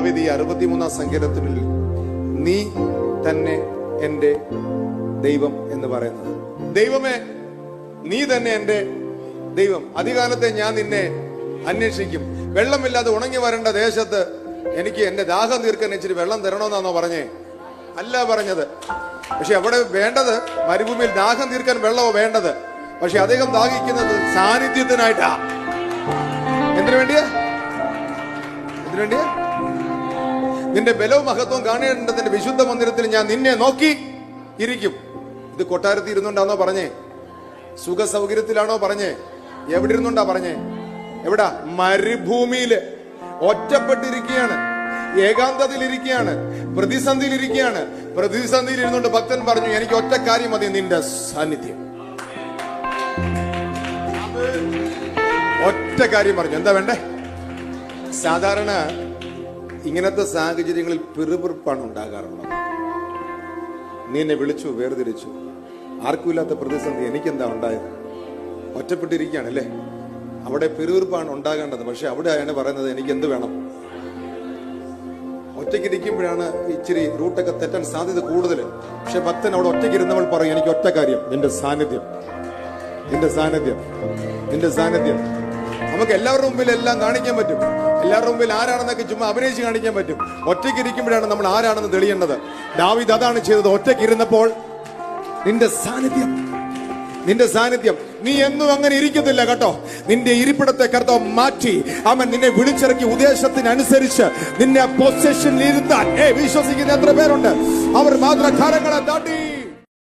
ദാവീദ് ഈ 63-ാം സങ്കീർത്തനത്തിൽ നീ തന്നെ എന്റെ ദൈവം എന്ന് പറയുന്നത്. ദൈവമേ, നീ തന്നെ എന്റെ ദൈവം. അധികാലത്തെ ഞാൻ നിന്നെ അന്വേഷിക്കും. വെള്ളമില്ലാതെ ഉണങ്ങി വരേണ്ട ദേശത്ത് എനിക്ക് എന്റെ ദാഹം തീർക്കാൻ ഇച്ചിരി വെള്ളം തരണമെന്നാണോ പറഞ്ഞേ? അല്ല പറഞ്ഞത്. പക്ഷെ അവിടെ വേണ്ടത് മരുഭൂമിയിൽ ദാഹം തീർക്കാൻ വെള്ളമോ വേണ്ടത്. പക്ഷെ അദ്ദേഹം ദാഹിക്കുന്നത് സാന്നിധ്യത്തിനായിട്ടാ. എന്തിനു വേണ്ടിയാ? നിന്റെ ബലവും മഹത്വവും കാണേണ്ടതിന്റെ വിശുദ്ധ മന്ദിരത്തിൽ ഞാൻ നിന്നെ നോക്കി ഇരിക്കും. ഇത് കൊട്ടാരത്തിൽ ഇരുന്നുണ്ടാണോ പറഞ്ഞേ? സുഖ സൗകര്യത്തിലാണോ പറഞ്ഞേ? എവിടെ ഇരുന്നുണ്ടാ പറഞ്ഞേ? എവിടാ? മരുഭൂമിയില് ഒറ്റപ്പെട്ടിരിക്കുകയാണ്, ഏകാന്തതയിൽ ഇരിക്കുകയാണ്, പ്രതിസന്ധിയിൽ ഇരിക്കുകയാണ്. പ്രതിസന്ധിയിൽ ഇരുന്നുകൊണ്ട് ഭക്തൻ പറഞ്ഞു, എനിക്ക് ഒറ്റ കാര്യം മതി, നിന്റെ സാന്നിധ്യം. ഒറ്റ കാര്യം പറഞ്ഞു. എന്താ വേണ്ടേ? സാധാരണ ഇങ്ങനത്തെ സാഹചര്യങ്ങളിൽ പിറുപിറുപ്പാണ് ഉണ്ടാകാറുള്ളത്. നീ എന്നെ വിളിച്ചു, വേർതിരിച്ചു, ആർക്കുമില്ലാത്ത പ്രതിസന്ധി. എനിക്കെന്താ ഉണ്ടായത്? ഒറ്റപ്പെട്ടിരിക്കുകയാണല്ലേ. അവിടെ പിറുപിറുപ്പാണ് ഉണ്ടാകേണ്ടത്. പക്ഷെ അവിടെ അയാൾ പറയുന്നത് എനിക്ക് എന്ത് വേണം? ഒറ്റയ്ക്കിരിക്കുമ്പോഴാണ് ഇച്ചിരി റൂട്ടൊക്കെ തെറ്റാൻ സാധ്യത കൂടുതൽ. പക്ഷെ ഭക്തൻ അവിടെ ഒറ്റയ്ക്കിരുന്നവൾ പറയും, എനിക്ക് ഒറ്റ കാര്യം, നിന്റെ സാന്നിധ്യം, നിന്റെ സാന്നിധ്യം, നിന്റെ സാന്നിധ്യം. നമുക്ക് എല്ലാവരുടെ മുമ്പിൽ എല്ലാം കാണിക്കാൻ പറ്റും. എല്ലാവരുടെ മുമ്പിൽ ആരാണെന്നൊക്കെ ചുമ്മാ അഭിനയിച്ച് കാണിക്കാൻ പറ്റും. ഒറ്റയ്ക്കിരിക്കുമ്പോഴാണ് നമ്മൾ ആരാണെന്ന് തെളിയേണ്ടത്. ദാവീദ് അതാണ് ചെയ്തത്. ഒറ്റയ്ക്കിരുന്നപ്പോൾ നിന്റെ സാന്നിധ്യം, നിന്റെ സാന്നിധ്യം. നീ എന്നും അങ്ങനെ ഇരിക്കത്തില്ല കേട്ടോ. നിന്റെ ഇരിപ്പിടത്തെ കർത്താവ് മാറ്റി അവൻ നിന്നെ വിളിച്ചിറക്കി ഉദ്ദേശത്തിനനുസരിച്ച് നിന്നെ പൊസിഷനിൽ ഇരുത്താൻ വിശ്വസിക്കുന്ന എത്ര പേരുണ്ട്? അവർ മാത്രം കരങ്ങളെ തട്ടി